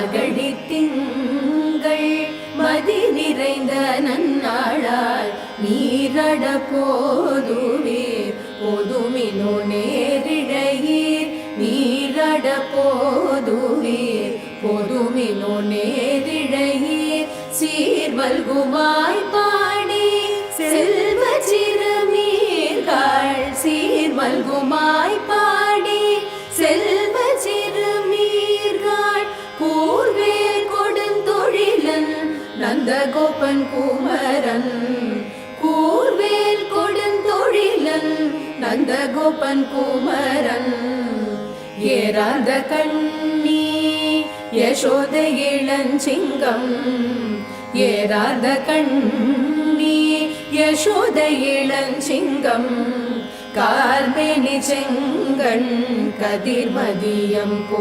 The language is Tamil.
மார்கழி திங்கள் மதி நிறைந்த நன்னாளால் நீரட போதுவீர் போதுமினோ நேரிழையீர் நீரட போதுவீர் போதுமினோ நேரிழையீர் சீர்வல்குமாய் பாடி செல்வ சிறுமீர்கள் சீர்வல்குமாய் பாடி செல்வ சிறுமீர்கள் கூர்வேல் கொடுந்தொழிலன் நந்தகோபன் குமரன் கூர்வேல் கொடுந்தொழிலன் நந்தகோபன் குமரன் ஏறாத கண்ணி யசோத இளஞ்சிங்கம் ஏறாத கண்ணி யசோத இளஞ்சிங்கம் கார்மேனி செங்கண் கதிர்மதியம் போ